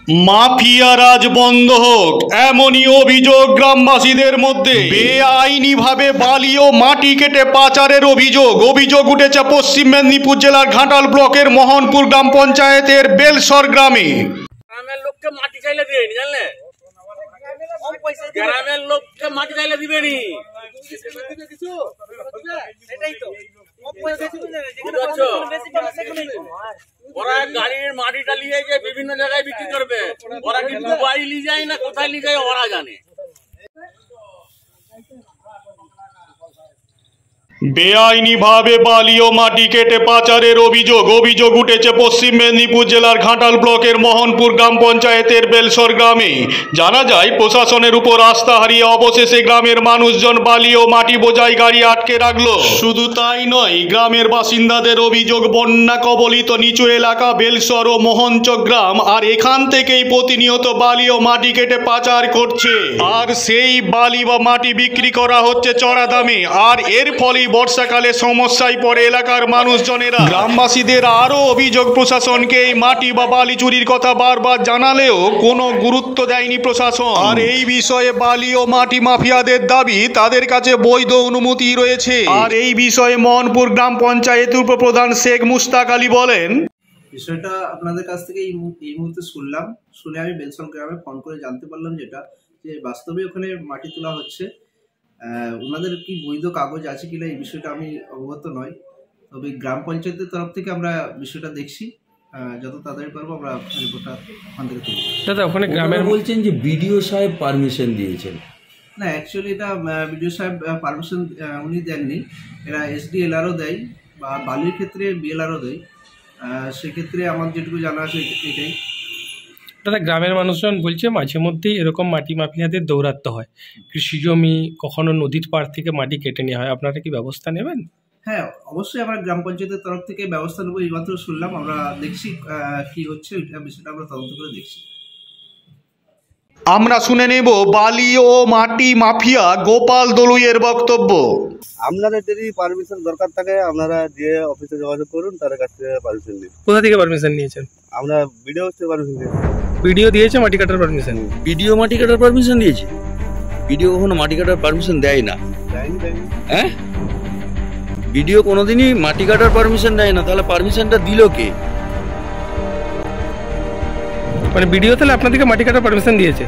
Mafia রাজ বন্ধ হোক এমনই অভিযোগ গ্রামবাসীদের মধ্যে। বেআইনিভাবে বালি ও মাটি কেটে পাচারের অভিযোগ উঠেছে পশ্চিম মেদিনীপুর জেলার ঘাটাল ব্লকের মোহনপুর গ্রাম পঞ্চায়েতের বেলসর গ্রামে। গ্রামের লোককে মাটি চাইলে দিবেনি, জানলে? গ্রামের লোককে মাটি চাইলে দিবেনি। ওরা গাড়ির মাটিটা নিয়ে গিয়ে বিভিন্ন জায়গায় বিক্রি করবে। ওরা কি দুবাই নিয়ে যায় না কোথায় নিয়ে যায় ওরা জানে। বেআইনিভাবে বালি ও মাটি কেটে পাচারের অভিযোগ উঠেছে পশ্চিম মেদিনীপুর জেলার ঘাটাল ব্লকের মোহনপুর গ্রাম পঞ্চায়েতের বেলসর গ্রামে। জানা যায় প্রশাসনের উপর আস্থা হারিয়ে অবশেষে গ্রামের মানুষজন বালি ও মাটি বোঝাই গাড়ি আটকে রাখলো। শুধু তাই নয়, গ্রামের বাসিন্দাদের অভিযোগ বন্যা কবলিত নিচু এলাকা বেলসর ও মোহনচক গ্রাম, আর এখান থেকেই প্রতিনিয়ত বালি ও মাটি কেটে পাচার করছে, আর সেই বালি বা মাটি বিক্রি করা হচ্ছে চড়া দামে। আর এর ফলে বর্ষাকালে সমস্যায় পড়ে এলাকার মানুষজনেরা। গ্রামবাসীদের আরো অভিযোগ, প্রশাসনকে এই মাটি বা বালি চুরির কথা বারবার জানালেও কোনো গুরুত্ব দেয়নি প্রশাসন। আর এই বিষয়ে বালি ও মাটি মাফিয়াদের দাবি তাদের কাছে বৈধ অনুমতি রয়েছে। আর এই বিষয়ে মোহনপুর গ্রাম পঞ্চায়েত উপপ্রধান শেখ মুস্তাক আলী বলেন, বিষয়টা আপনাদের কাছ থেকে এই মুহূর্তে শুনলাম। শুনে আমি বেলসর গ্রামে ফোন করে জানতে পারলাম যে বাস্তবে ওখানে মাটি তোলা হচ্ছে। ওনাদের কি বৈধ কাগজ আছে কিনা এই বিষয়টা আমি অবগত নয়, তবে গ্রাম পঞ্চায়েতের তরফ থেকে আমরা বিষয়টা দেখছি। যত তাড়াতাড়ি পারবো আমরা রিপোর্টটা ওখান থেকে তুলব। দাদা, ওখানে গ্রামের বলছেন যে বিডিও সাহেব পারমিশন দিয়েছেন। না, অ্যাকচুয়ালি এটা বিডিও সাহেব পারমিশন উনি দেননি। এরা SDLR-ও দেয় বা বালির ক্ষেত্রে BLR-ও দেয়। সেক্ষেত্রে আমার যেটুকু জানা আছে এটাই। দাদা, গ্রামের মানুষজন বলছে মাঝে মধ্যেই এরকম মাটি মাফিয়াদের দৌরাত্ম্য হয়। কৃষি জমি, কখনো নদীর পাড় থেকে মাটি কেটে নেওয়া হয়। আপনারা কি ব্যবস্থা নেবেন? হ্যাঁ, অবশ্যই আমরা গ্রাম পঞ্চায়েতের তরফ থেকে ব্যবস্থা নেবো। এইমাত্র শুনলাম, আমরা দেখছি কি হচ্ছে ওইটা বিষয়টা আমরা তদন্ত করে দেখছি। আমরা শুনে নেব বালি ও মাটি মাফিয়া গোপাল দলুইয়ের বক্তব্য। আপনাদের যদি পারমিশন দরকার থাকে আপনারা যে অফিসে যোগাযোগ করুন, তার কাছ থেকে পারমিশন নিন। কোথা থেকে পারমিশন নিয়েছেন? আমরা ভিডিও থেকে পারমিশন দিয়েছি। ভিডিও দিয়েছে মাটি কাটার পারমিশন? ভিডিও মাটি কাটার পারমিশন দিয়েছে? ভিডিও কখনো মাটি কাটার পারমিশন দেয় না। হ্যাঁ, ভিডিও কোনোদিনই মাটি কাটার পারমিশন দেয় না। তাহলে পারমিশনটা দিল কে? মানে ভিডিও তাহলে আপনাদেরকে মাটি কাটার পারমিশন দিয়েছে?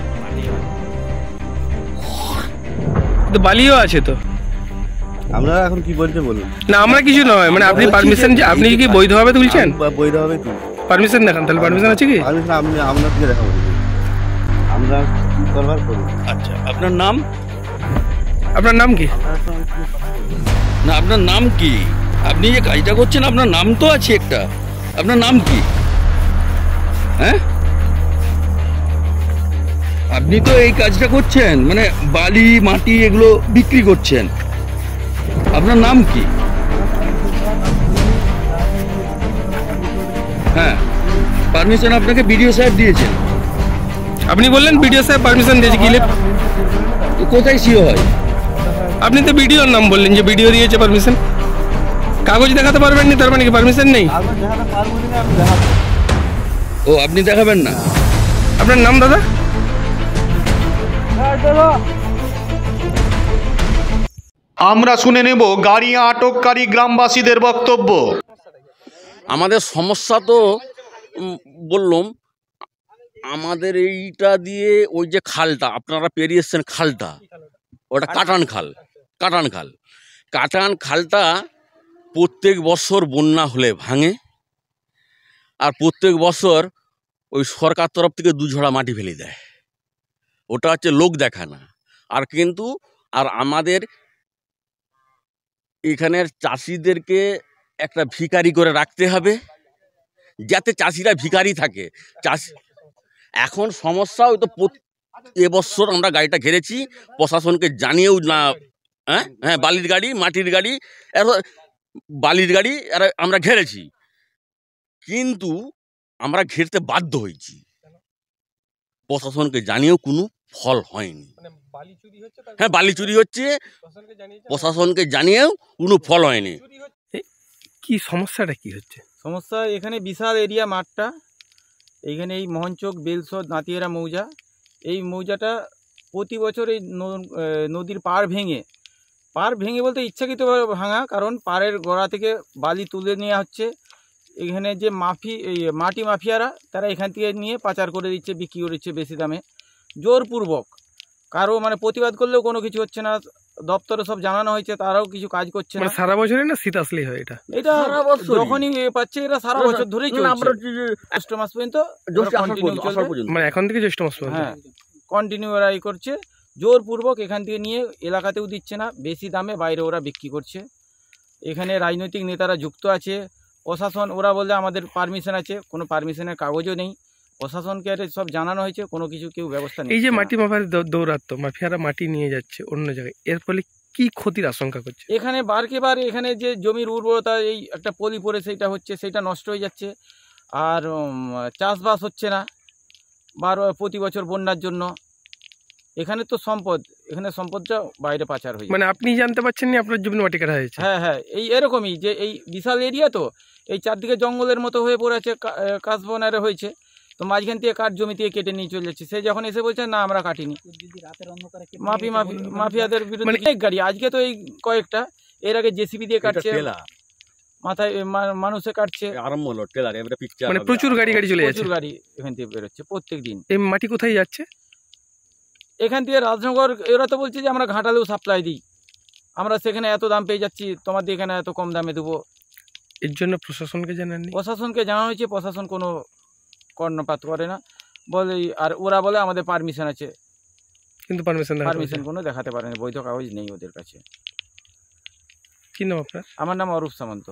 তো বালিও আছে তো। আমরা এখন কি বলতে বলুন? না, আমরা কিছু নয়, মানে আপনি পারমিশন, আপনি কি বৈধভাবে তুলছেন? বৈধভাবে তুলছি। পারমিশন দেখান, তাহলে পারমিশন আছে কি? পারমিশন আপনি আপনাকে দেখাবো, আমরা করবার করুন। আচ্ছা, আপনার নাম? আপনার নাম কি? না, আপনার নাম কি? আপনি যে কাজটা করছেন আপনার নাম তো আছে একটা। আপনার নাম কি? হ্যাঁ, আপনি তো এই কাজটা করছেন, মানে বালি মাটি এগুলো বিক্রি করছেন। আপনার নাম কি? হ্যাঁ, পারমিশন আপনাকে বিডিও সাহেব দিয়েছেন। আপনি বললেন বিডিও সাহেব পারমিশন দিয়েছে, কি কোথায় সিও হয়? আপনি তো বিডিওর নাম বললেন যে বিডিও দিয়েছে পারমিশন। কাগজ দেখাতে পারবেন না, তার মানে কি পারমিশন নেই? ও, আপনি দেখাবেন না? আপনার নাম দাদা? আমরা শুনে নেব গাড়ি আটককারী গ্রামবাসীদের বক্তব্য। আমাদের সমস্যা তো বললাম, আমাদের এইটা দিয়ে ওই যে খালটা আপনারা পেরিয়ে এসছেন, খালটা ওটা কাটান খালটা প্রত্যেক বছর বন্যা হলে ভাঙে। আর প্রত্যেক বছর ওই সরকার তরফ থেকে 2 ঝোড়া মাটি ফেলে দেয়। ওটা হচ্ছে লোক দেখানা। আর কিন্তু আর আমাদের এখানের চাষিদেরকে একটা ভিখারি করে রাখতে হবে, যাতে চাষিরা ভিখারি থাকে। এখন সমস্যা ওই তো এবছর আমরা গাড়িটা ঘেরেছি, প্রশাসনকে জানিয়েও না। হ্যাঁ, বালির গাড়ি, মাটির গাড়ি, বালির গাড়ি আমরা ঘেরেছি, কিন্তু আমরা ঘেরতে বাধ্য হয়েছি। প্রশাসনকে জানিয়েও কোনো ফল হয়নি। হ্যাঁ, বালি চুরি হচ্ছে, প্রশাসনকে জানিয়েও কোনো ফল হয়নি। কি সমস্যাটা কি হচ্ছে? সমস্যা এখানে বিশাল এরিয়া মাঠটা, এইখানে এই মোহনচোক বেলসর দাঁতিয়ারা মৌজা, এই মৌজাটা প্রতি বছর এই নদীর পাড় ভেঙে বলতে ইচ্ছাকৃতভাবে ভাঙা, কারণ পাড়ের গোড়া থেকে বালি তুলে নেওয়া হচ্ছে। এখানে যে মাটি মাফিয়ারা তারা এখান থেকে নিয়ে পাচার করে দিচ্ছে, বিক্রি করছে বেশি দামে জোরপূর্বক। কারো মানে প্রতিবাদ করলেও কোনো কিছু হচ্ছে না, দপ্তরে সব জানানো হয়েছে, তারাও কিছু কাজ করছে না। সারা বছরই না শীত আসলেই হয় এটা? এটা যখনই পাচ্ছে, এটা সারা বছর ধরেই চলছে, জ্যৈষ্ঠ মাস পর্যন্ত কন্টিনিউ চলবে। মানে এখন থেকে জ্যৈষ্ঠ মাস পর্যন্ত? হ্যাঁ, কন্টিনিউ ওরা করছে জোরপূর্বক, এখান থেকে নিয়ে এলাকাতেও দিচ্ছে না, বেশি দামে বাইরে ওরা বিক্রি করছে। এখানে রাজনৈতিক নেতারা যুক্ত আছে, প্রশাসন ওরা বলে আমাদের পারমিশন আছে, কোনো পারমিশনের কাগজও নেই। প্রশাসনকে সব জানানো হয়েছে, কোনো কিছু কেউ ব্যবস্থা নেই। এই যে মাটি মাফিয়ার দৌরাত্ম্য, মাফিয়ারা মাটি নিয়ে যাচ্ছে অন্য জায়গায়, এর ফলে কি ক্ষতির আশঙ্কা করছে? এখানে বারকে বার এখানে যে জমির উর্বরতা, এই একটা পলি পড়ে সেইটা হচ্ছে, সেইটা নষ্ট হয়ে যাচ্ছে। আর চাষবাস হচ্ছে না প্রতি বছর বন্যার জন্য। এখানে তো এখানে সম্পদটা বাইরে পাচার হয়ে, মানে আপনি জানতে পারছেন না আপনার জমি মাটি কাটা হয়েছে? হ্যাঁ, এই এরকমই যে এই বিশাল এরিয়া, তো এই চারদিকে জঙ্গলের মতো হয়ে পড়ে আছে, কাশবনারে হয়েছে, তো মাঝখান থেকে কাঠ জমি থেকে কেটে নিয়ে চলে যাচ্ছে। সে যখন এসে বলছে না আমরা কাটিনি, মাফিয়াদের বিরুদ্ধে অনেক গাড়ি, আজকে তো এই কয়েকটা, এর আগে জেসিবি দিয়ে কাটছে, মাথায় মানুষে কাটছে, মানে প্রচুর গাড়ি চলে যাচ্ছে, প্রচুর গাড়ি এখান থেকে বেরোচ্ছে প্রত্যেক দিন। এই মাটি কোথায় যাচ্ছে? এখান থেকে রাজনগর, এরা তো বলছে যে আমরা ঘাটালেও সাপ্লাই দিই, আমরা সেখানে এত দাম পেয়ে যাচ্ছি, তোমাদের এখানে এত কম দামে দেবো। এর জন্য প্রশাসনকে জানাননি? প্রশাসনকে জানানো হয়েছে, প্রশাসন কোনো কর্ণপাত করে না, বলে আর ওরা বলে আমাদের পারমিশন আছে, কিন্তু পারমিশন কোনো দেখাতে পারে না, বৈধ কাগজ নেই ওদের কাছে। কি নাম আপনার? আমার নাম অরূপ সামন্ত।